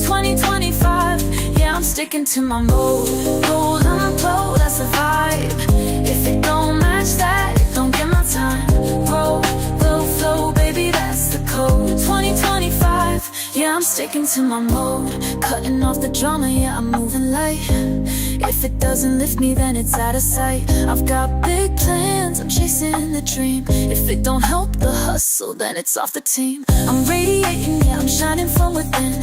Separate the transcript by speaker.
Speaker 1: 2025, yeah, I'm sticking to my mode. Roll unload, that's the vibe. If it don't match that, it don't get my time. Roll, go, flow, baby, that's the code. 2025, yeah, I'm sticking to my mode. Cutting off the drama, yeah, I'm moving light. If it doesn't lift me, then it's out of sight. I've got big plans, I'm chasing the dream. If it don't help the hustle, then it's off the team. I'm radiating, yeah, I'm shining from within.